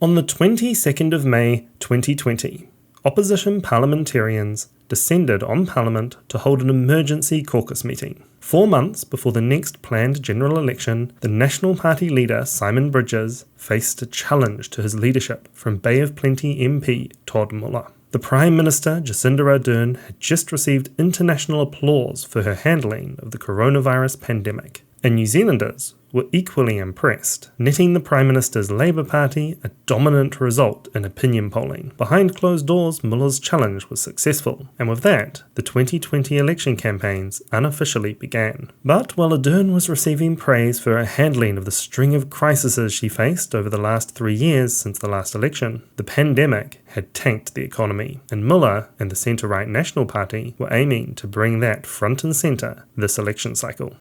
On the 22nd of May 2020, opposition parliamentarians descended on Parliament to hold an emergency caucus meeting. 4 months before the next planned general election, the National Party leader Simon Bridges faced a challenge to his leadership from Bay of Plenty MP Todd Muller. The Prime Minister Jacinda Ardern had just received international applause for her handling of the coronavirus pandemic, and New Zealanders were equally impressed, netting the Prime Minister's Labour Party a dominant result in opinion polling. Behind closed doors, Muller's challenge was successful, and with that, the 2020 election campaigns unofficially began. But while Ardern was receiving praise for her handling of the string of crises she faced over the last 3 years since the last election, the pandemic had tanked the economy, and Muller and the centre-right National Party were aiming to bring that front and centre this election cycle.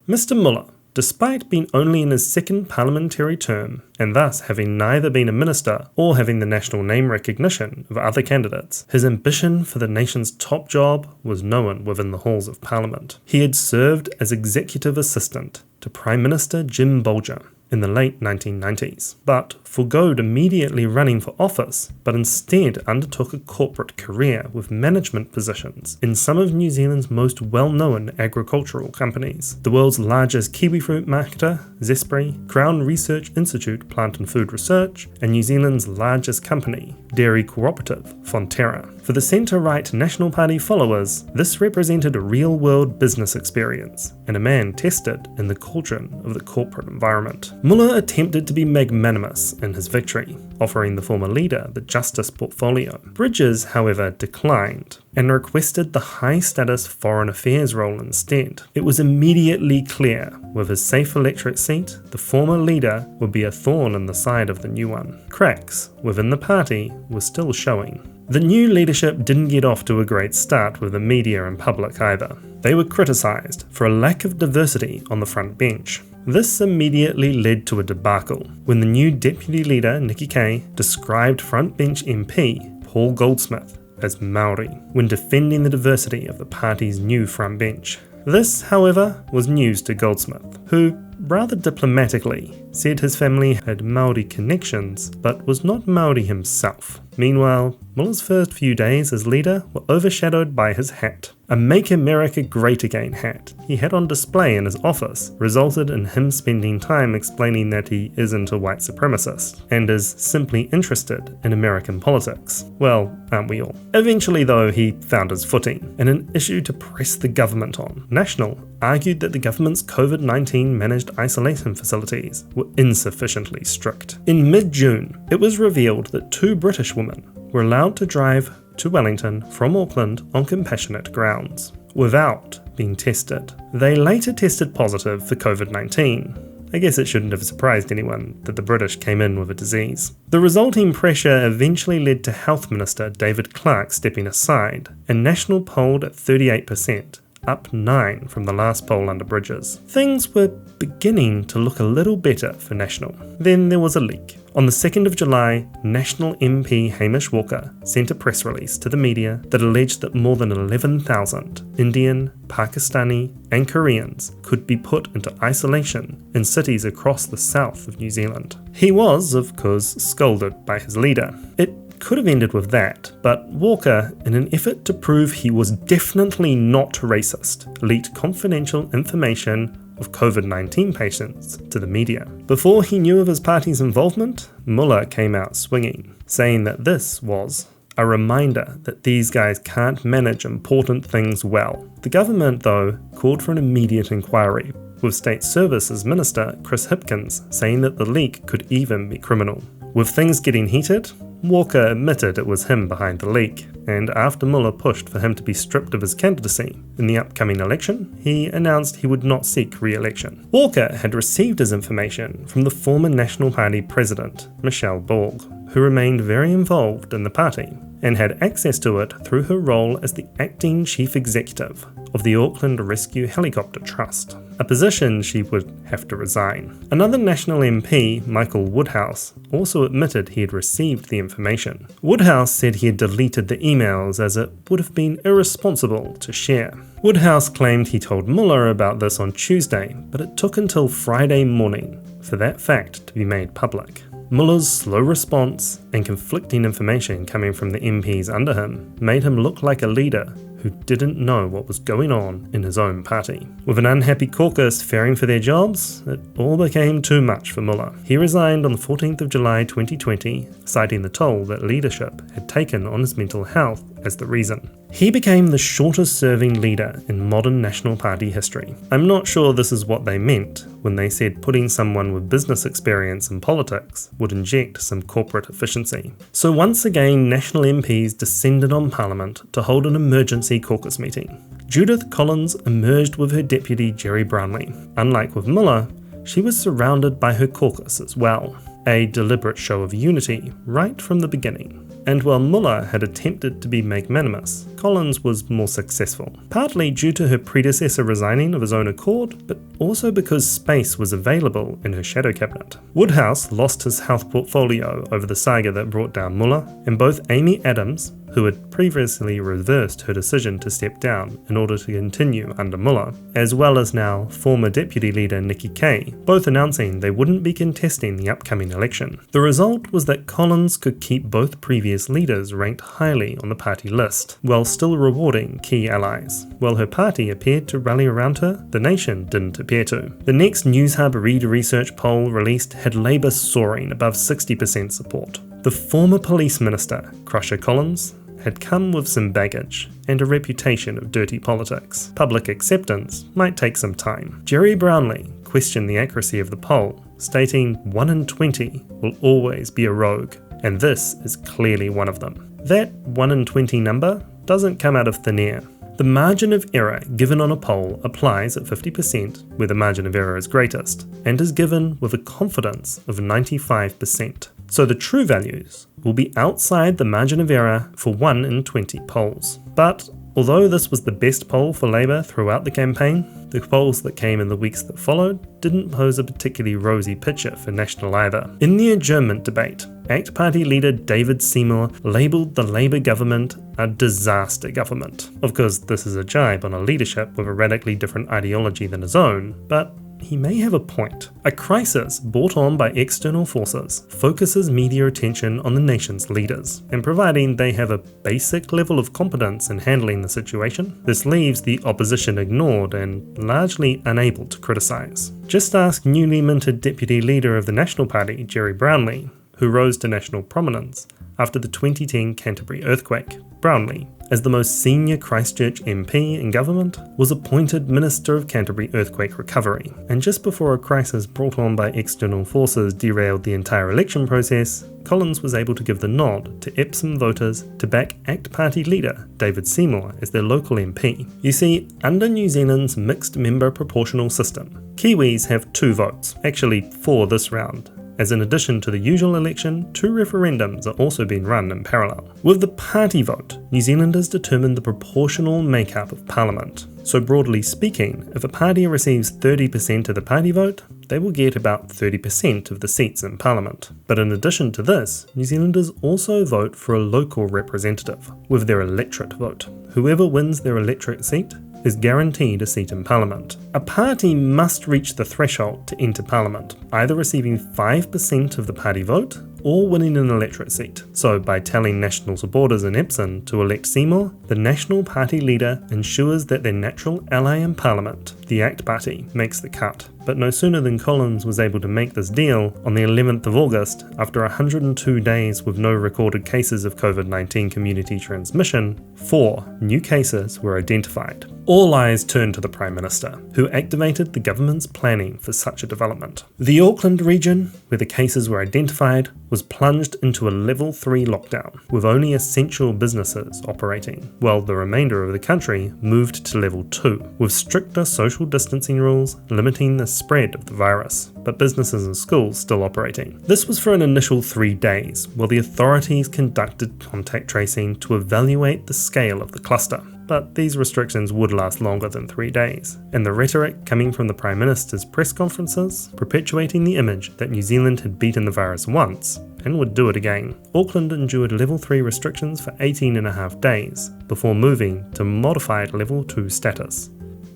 Mr. Muller, despite being only in his second parliamentary term, and thus having neither been a minister or having the national name recognition of other candidates, his ambition for the nation's top job was known within the halls of Parliament. He had served as executive assistant to Prime Minister Jim Bolger in the late 1990s, but forgoed immediately running for office, but instead undertook a corporate career with management positions in some of New Zealand's most well-known agricultural companies, the world's largest kiwifruit marketer, Zespri, Crown Research Institute Plant and Food Research, and New Zealand's largest company, dairy cooperative, Fonterra. For the centre-right National Party followers, this represented a real-world business experience, and a man tested in the cauldron of the corporate environment. Muller attempted to be magnanimous in his victory, offering the former leader the Justice portfolio. Bridges, however, declined and requested the high-status Foreign Affairs role instead. It was immediately clear, with his safe electorate seat, the former leader would be a thorn in the side of the new one. Cracks within the party were still showing. The new leadership didn't get off to a great start with the media and public either. They were criticised for a lack of diversity on the front bench. This immediately led to a debacle when the new deputy leader, Nikki Kaye, described frontbench MP Paul Goldsmith as Maori when defending the diversity of the party's new frontbench. This, however, was news to Goldsmith, who, rather diplomatically, said his family had Maori connections, but was not Maori himself. Meanwhile, Muller's first few days as leader were overshadowed by his hat. A Make America Great Again hat he had on display in his office resulted in him spending time explaining that he isn't a white supremacist, and is simply interested in American politics. Well, aren't we all? Eventually though, he found his footing, and an issue to press the government on. National argued that the government's COVID-19 managed isolation facilities were insufficiently strict. In mid-June, it was revealed that 2 British women were allowed to drive to Wellington from Auckland on compassionate grounds, without being tested. They later tested positive for COVID-19. I guess it shouldn't have surprised anyone that the British came in with a disease. The resulting pressure eventually led to Health Minister David Clark stepping aside, and National polled at 38%, up 9 from the last poll under Bridges. Things were beginning to look a little better for National. Then there was a leak. On the 2nd of July, National MP Hamish Walker sent a press release to the media that alleged that more than 11,000 Indian, Pakistani and Koreans could be put into isolation in cities across the south of New Zealand. He was, of course, scolded by his leader. It could have ended with that, but Walker, in an effort to prove he was definitely not racist, leaked confidential information of COVID-19 patients to the media. Before he knew of his party's involvement, Muller came out swinging, saying that this was a reminder that these guys can't manage important things well. The government, though, called for an immediate inquiry, with State Services Minister Chris Hipkins saying that the leak could even be criminal. With things getting heated, Walker admitted it was him behind the leak, and after Muller pushed for him to be stripped of his candidacy in the upcoming election, he announced he would not seek re-election. Walker had received his information from the former National Party president, Michelle Borg, who remained very involved in the party, and had access to it through her role as the acting chief executive of the Auckland Rescue Helicopter Trust, a position she would have to resign. Another National MP, Michael Woodhouse, also admitted he had received the information. Woodhouse said he had deleted the emails as it would have been irresponsible to share. Woodhouse claimed he told Muller about this on Tuesday, but it took until Friday morning for that fact to be made public. Muller's slow response and conflicting information coming from the MPs under him made him look like a leader who didn't know what was going on in his own party. With an unhappy caucus fearing for their jobs, it all became too much for Muller. He resigned on the 14th of July 2020, citing the toll that leadership had taken on his mental health as the reason. He became the shortest serving leader in modern National Party history. I'm not sure this is what they meant when they said putting someone with business experience in politics would inject some corporate efficiency. So once again, National MPs descended on Parliament to hold an emergency caucus meeting. Judith Collins emerged with her deputy Jerry Brownlee. Unlike with Muller, she was surrounded by her caucus as well. A deliberate show of unity right from the beginning. And while Muller had attempted to be magnanimous, Collins was more successful, partly due to her predecessor resigning of his own accord, but also because space was available in her shadow cabinet. Woodhouse lost his health portfolio over the saga that brought down Muller, and both Amy Adams, who had previously reversed her decision to step down in order to continue under Muller, as well as now former Deputy Leader Nikki Kaye, both announcing they wouldn't be contesting the upcoming election. The result was that Collins could keep both previous leaders ranked highly on the party list, while still rewarding key allies. While her party appeared to rally around her, the nation didn't appear to. The next Newshub Reader Research poll released had Labour soaring above 60% support. The former police minister, Crusher Collins, had come with some baggage and a reputation of dirty politics. Public acceptance might take some time. Jerry Brownlee questioned the accuracy of the poll, stating 1 in 20 will always be a rogue, and this is clearly one of them. That 1 in 20 number doesn't come out of thin air. The margin of error given on a poll applies at 50% where the margin of error is greatest, and is given with a confidence of 95%. So the true values will be outside the margin of error for 1 in 20 polls. But although this was the best poll for Labour throughout the campaign, the polls that came in the weeks that followed didn't pose a particularly rosy picture for National either. In the adjournment debate, ACT Party leader David Seymour labelled the Labour government a disaster government. Of course, this is a jibe on a leadership with a radically different ideology than his own, but he may have a point. A crisis brought on by external forces focuses media attention on the nation's leaders, and providing they have a basic level of competence in handling the situation, this leaves the opposition ignored and largely unable to criticise. Just ask newly minted deputy leader of the National Party, Jerry Brownlee, who rose to national prominence after the 2010 Canterbury earthquake. Brownlee, as the most senior Christchurch MP in government, was appointed Minister of Canterbury Earthquake Recovery, and just before a crisis brought on by external forces derailed the entire election process, Collins was able to give the nod to Epsom voters to back ACT Party leader David Seymour as their local MP. You see, under New Zealand's mixed member proportional system, Kiwis have 2 votes, actually 4 this round, as in addition to the usual election, 2 referendums are also being run in parallel. With the party vote, New Zealanders determine the proportional makeup of Parliament. So broadly speaking, if a party receives 30% of the party vote, they will get about 30% of the seats in Parliament. But in addition to this, New Zealanders also vote for a local representative, with their electorate vote. Whoever wins their electorate seat is guaranteed a seat in Parliament. A party must reach the threshold to enter Parliament, either receiving 5% of the party vote or winning an electorate seat. So by telling national supporters in Epsom to elect Seymour, the National Party leader ensures that their natural ally in Parliament, the ACT Party, makes the cut. But no sooner than Collins was able to make this deal, on the 11th of August, after 102 days with no recorded cases of COVID-19 community transmission, 4 new cases were identified. All eyes turned to the Prime Minister, who activated the government's planning for such a development. The Auckland region, where the cases were identified, was plunged into a level 3 lockdown, with only essential businesses operating, while the remainder of the country moved to level 2, with stricter social distancing rules limiting the spread of the virus, but businesses and schools still operating. This was for an initial 3 days, while the authorities conducted contact tracing to evaluate the scale of the cluster. But these restrictions would last longer than 3 days, and the rhetoric coming from the Prime Minister's press conferences perpetuating the image that New Zealand had beaten the virus once and would do it again. Auckland endured level 3 restrictions for 18.5 days before moving to modified level 2 status,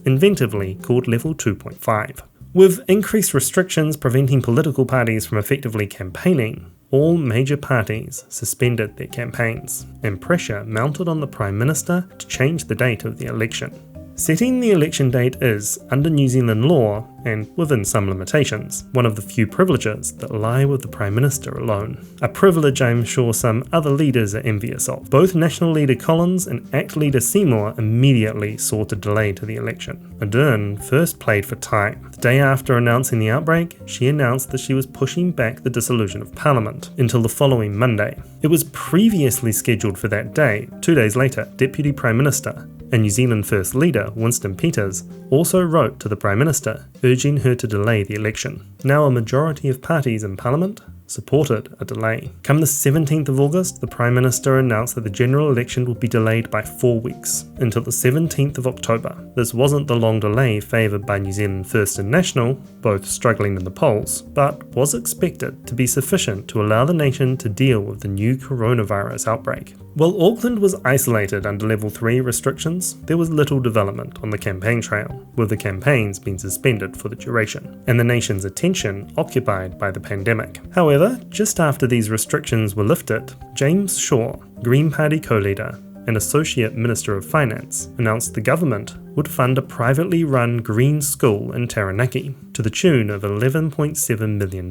inventively called level 2.5. With increased restrictions preventing political parties from effectively campaigning, all major parties suspended their campaigns, and pressure mounted on the Prime Minister to change the date of the election. Setting the election date is, under New Zealand law, and within some limitations, one of the few privileges that lie with the Prime Minister alone. A privilege I'm sure some other leaders are envious of. Both National Leader Collins and ACT Leader Seymour immediately sought a delay to the election. Ardern first played for time. The day after announcing the outbreak, she announced that she was pushing back the dissolution of Parliament until the following Monday. It was previously scheduled for that day. 2 days later, Deputy Prime Minister and New Zealand First Leader Winston Peters also wrote to the Prime Minister urging her to delay the election. Now a majority of parties in Parliament supported a delay. Come the 17th of August, the Prime Minister announced that the general election would be delayed by 4 weeks, until the 17th of October. This wasn't the long delay favoured by New Zealand First and National, both struggling in the polls, but was expected to be sufficient to allow the nation to deal with the new coronavirus outbreak. While Auckland was isolated under Level 3 restrictions, there was little development on the campaign trail, with the campaigns being suspended for the duration, and the nation's attention occupied by the pandemic. However, just after these restrictions were lifted, James Shaw, Green Party co-leader and Associate Minister of Finance, announced the government would fund a privately run green school in Taranaki to the tune of $11.7 million.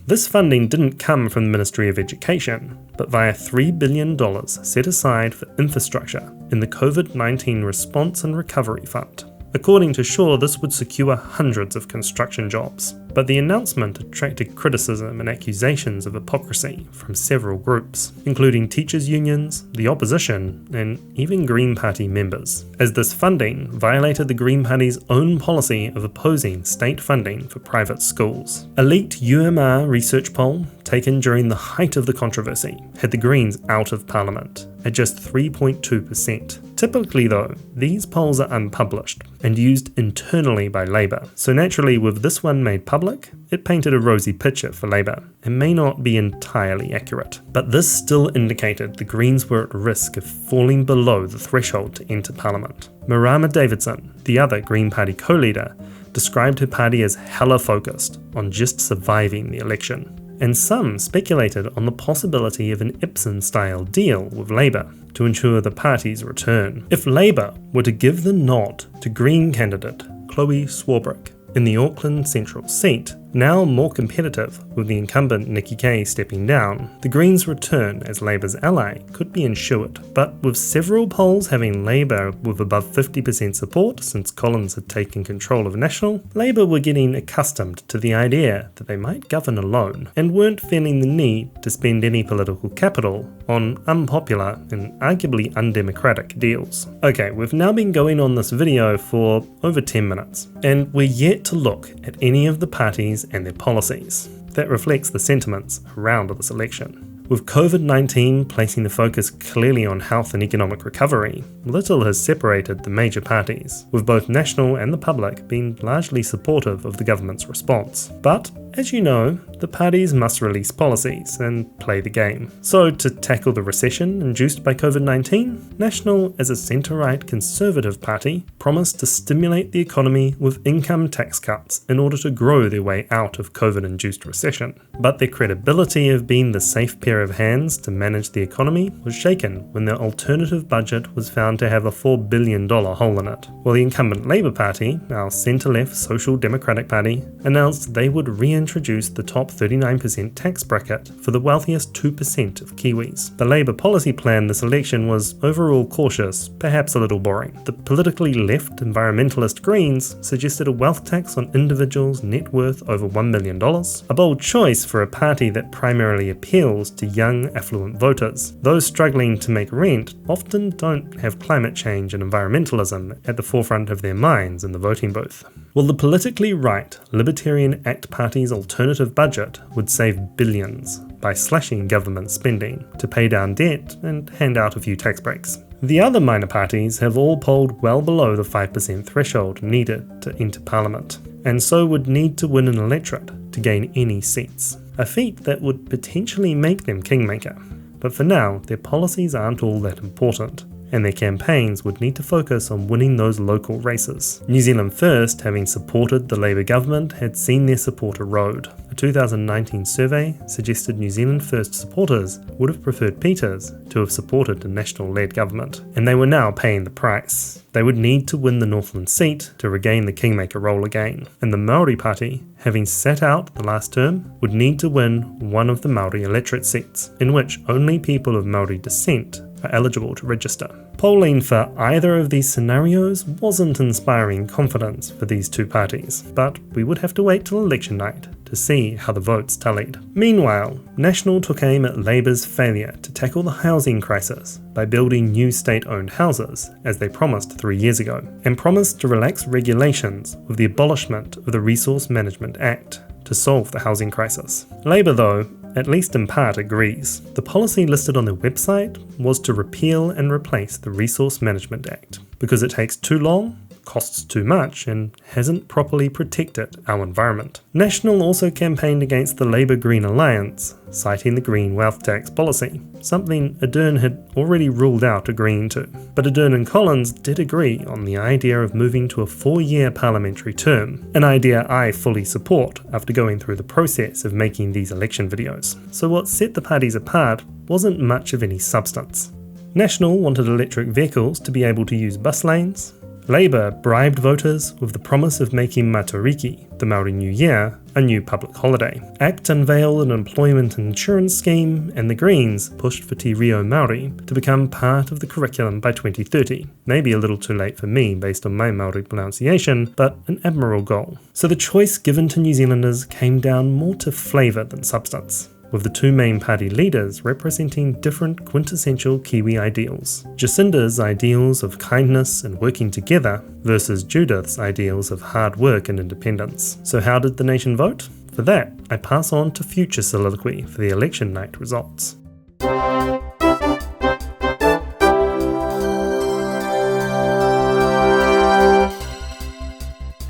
This funding didn't come from the Ministry of Education, but via $3 billion set aside for infrastructure in the COVID-19 Response and Recovery Fund. According to Shaw, this would secure hundreds of construction jobs. But the announcement attracted criticism and accusations of hypocrisy from several groups, including teachers' unions, the opposition, and even Green Party members, as this funding violated the Green Party's own policy of opposing state funding for private schools. A leaked UMR research poll, taken during the height of the controversy, had the Greens out of Parliament at just 3.2%. Typically though, these polls are unpublished and used internally by Labour, so naturally with this one made public, it painted a rosy picture for Labour. It may not be entirely accurate, but this still indicated the Greens were at risk of falling below the threshold to enter Parliament. Marama Davidson, the other Green Party co-leader, described her party as hella focused on just surviving the election. And some speculated on the possibility of an Ipsen-style deal with Labour to ensure the party's return. If Labour were to give the nod to Green candidate Chloe Swarbrick in the Auckland Central seat, now more competitive with the incumbent Nikki Kaye stepping down, the Greens' return as Labour's ally could be ensured. But with several polls having Labour with above 50% support since Collins had taken control of National, Labour were getting accustomed to the idea that they might govern alone, and weren't feeling the need to spend any political capital on unpopular and arguably undemocratic deals. Okay, we've now been going on this video for over 10 minutes, and we're yet to look at any of the parties and their policies. That reflects the sentiments around this election. With COVID-19 placing the focus clearly on health and economic recovery, little has separated the major parties, with both National and the public being largely supportive of the government's response. But, as you know, the parties must release policies and play the game. So, to tackle the recession induced by COVID-19, National, as a centre-right conservative party, promised to stimulate the economy with income tax cuts in order to grow their way out of COVID-induced recession. But their credibility of being the safe pair of hands to manage the economy was shaken when their alternative budget was found to have a $4 billion hole in it. While the incumbent Labour Party, our centre-left Social Democratic Party, announced they would reintroduce the top 39% tax bracket for the wealthiest 2% of Kiwis. The Labour policy plan this election was overall cautious, perhaps a little boring. The politically left environmentalist Greens suggested a wealth tax on individuals' net worth over $1 million, a bold choice for a party that primarily appeals to young, affluent voters. Those struggling to make rent often don't have climate change and environmentalism at the forefront of their minds in the voting booth. Well, the politically right Libertarian ACT Party's alternative budget would save billions by slashing government spending to pay down debt and hand out a few tax breaks. The other minor parties have all polled well below the 5% threshold needed to enter Parliament, and so would need to win an electorate to gain any seats, a feat that would potentially make them kingmaker. But for now, their policies aren't all that important, and their campaigns would need to focus on winning those local races. New Zealand First, having supported the Labour government, had seen their support erode. A 2019 survey suggested New Zealand First supporters would have preferred Peters to have supported a National-led government, and they were now paying the price. They would need to win the Northland seat to regain the kingmaker role again, and the Māori Party, having sat out the last term, would need to win one of the Māori electorate seats, in which only people of Māori descent are eligible to register. Polling for either of these scenarios wasn't inspiring confidence for these two parties, but we would have to wait till election night to see how the votes tallied. Meanwhile, National took aim at Labour's failure to tackle the housing crisis by building new state-owned houses, as they promised 3 years ago, and promised to relax regulations with the abolishment of the Resource Management Act to solve the housing crisis. Labour, though, at least in part agrees. The policy listed on their website was to repeal and replace the Resource Management Act because it takes too long, costs too much, and hasn't properly protected our environment. National also campaigned against the Labour Green Alliance, citing the Green Wealth Tax policy, something Ardern had already ruled out agreeing to. But Ardern and Collins did agree on the idea of moving to a 4-year parliamentary term, an idea I fully support after going through the process of making these election videos. So what set the parties apart wasn't much of any substance. National wanted electric vehicles to be able to use bus lanes. Labour bribed voters with the promise of making Matariki, the Māori New Year, a new public holiday. ACT unveiled an employment insurance scheme, and the Greens pushed for Te Reo Māori to become part of the curriculum by 2030. Maybe a little too late for me based on my Māori pronunciation, but an admirable goal. So the choice given to New Zealanders came down more to flavour than substance, with the two main party leaders representing different quintessential Kiwi ideals. Jacinda's ideals of kindness and working together versus Judith's ideals of hard work and independence. So how did the nation vote? For that, I pass on to future Soliloquy for the election night results.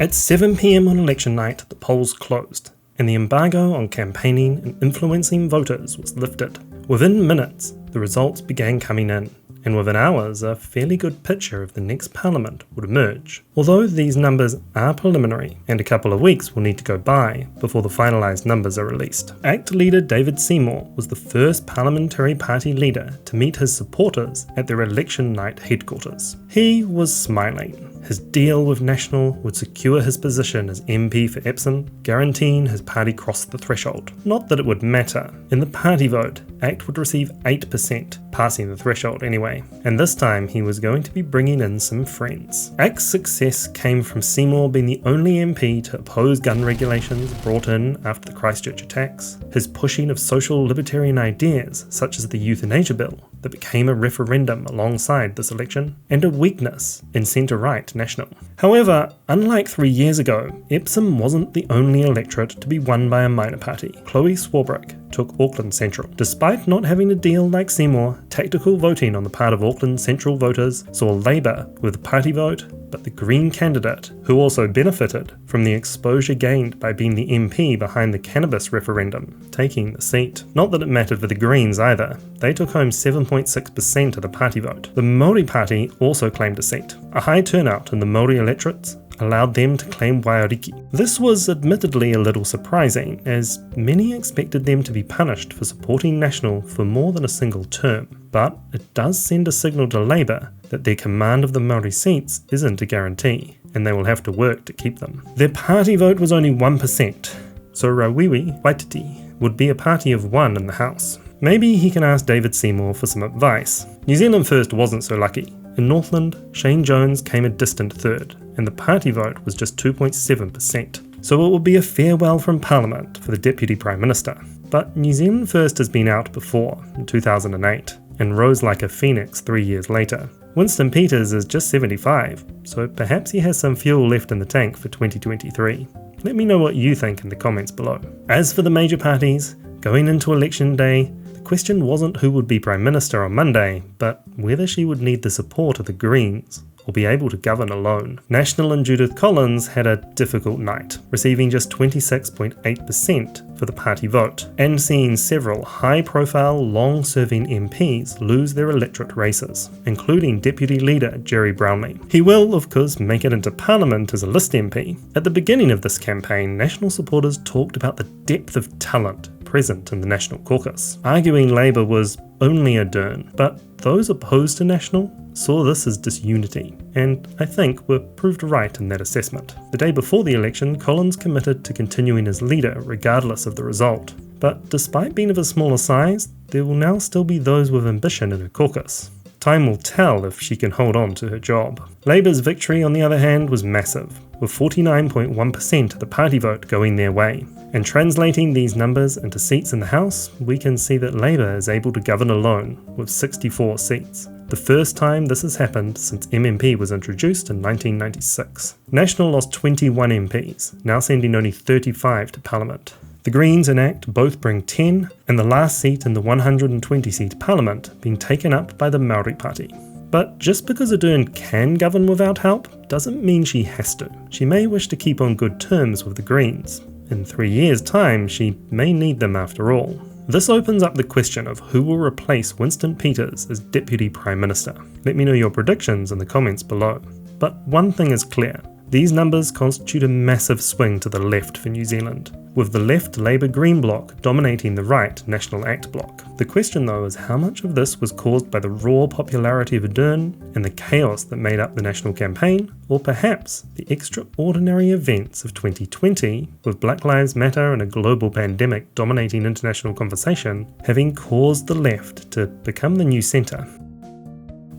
At 7 PM on election night, the polls closed, and the embargo on campaigning and influencing voters was lifted. Within minutes, the results began coming in, and within hours, a fairly good picture of the next parliament would emerge. Although these numbers are preliminary, and a couple of weeks will need to go by before the finalised numbers are released. ACT leader David Seymour was the first parliamentary party leader to meet his supporters at their election night headquarters. He was smiling. His deal with National would secure his position as MP for Epsom, guaranteeing his party crossed the threshold. Not that it would matter. In the party vote, ACT would receive 8%, passing the threshold anyway, and this time he was going to be bringing in some friends. ACT's success came from Seymour being the only MP to oppose gun regulations brought in after the Christchurch attacks, his pushing of social libertarian ideas such as the euthanasia bill that became a referendum alongside this election, and a weakness in centre-right National. However, unlike 3 years ago, Epsom wasn't the only electorate to be won by a minor party. Chloe Swarbrick took Auckland Central. Despite not having a deal like Seymour, tactical voting on the part of Auckland Central voters saw Labour with the party vote, but the Green candidate, who also benefited from the exposure gained by being the MP behind the cannabis referendum, taking the seat. Not that it mattered for the Greens either. They took home 7.6% of the party vote. The Māori Party also claimed a seat. A high turnout in the Māori electorates allowed them to claim Waiariki. This was admittedly a little surprising, as many expected them to be punished for supporting National for more than a single term. But it does send a signal to Labour that their command of the Māori seats isn't a guarantee, and they will have to work to keep them. Their party vote was only 1%, so Rawiwi Waititi would be a party of 1 in the House. Maybe he can ask David Seymour for some advice. New Zealand First wasn't so lucky. In Northland, Shane Jones came a distant third, and the party vote was just 2.7%. So it will be a farewell from Parliament for the Deputy Prime Minister. But New Zealand First has been out before, in 2008, and rose like a phoenix 3 years later. Winston Peters is just 75, so perhaps he has some fuel left in the tank for 2023. Let me know what you think in the comments below. As for the major parties, going into election day, the question wasn't who would be Prime Minister on Monday, but whether she would need the support of the Greens or be able to govern alone. National and Judith Collins had a difficult night, receiving just 26.8% for the party vote, and seeing several high-profile, long-serving MPs lose their electorate races, including Deputy Leader Jerry Brownlee. He will, of course, make it into Parliament as a list MP. At the beginning of this campaign, National supporters talked about the depth of talent present in the National caucus, arguing Labour was only a Dern, but those opposed to National saw this as disunity, and I think were proved right in that assessment. The day before the election, Collins committed to continuing as leader regardless of the result. But despite being of a smaller size, there will now still be those with ambition in her caucus. Time will tell if she can hold on to her job. Labour's victory, on the other hand, was massive, with 49.1% of the party vote going their way. And translating these numbers into seats in the House, we can see that Labour is able to govern alone, with 64 seats. The first time this has happened since MMP was introduced in 1996. National lost 21 MPs, now sending only 35 to Parliament. The Greens and ACT both bring 10, and the last seat in the 120-seat Parliament being taken up by the Māori Party. But just because Ardern can govern without help doesn't mean she has to. She may wish to keep on good terms with the Greens. In 3 years' time, she may need them after all. This opens up the question of who will replace Winston Peters as Deputy Prime Minister. Let me know your predictions in the comments below. But one thing is clear. These numbers constitute a massive swing to the left for New Zealand, with the left Labour-Green bloc dominating the right National ACT bloc. The question though is how much of this was caused by the raw popularity of Ardern and the chaos that made up the National campaign, or perhaps the extraordinary events of 2020, with Black Lives Matter and a global pandemic dominating international conversation, having caused the left to become the new centre.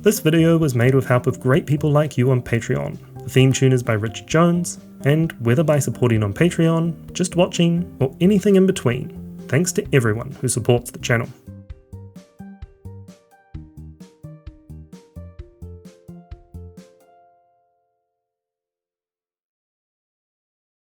This video was made with help of great people like you on Patreon. The theme tune is by Richard Jones, and whether by supporting on Patreon, just watching, or anything in between, thanks to everyone who supports the channel.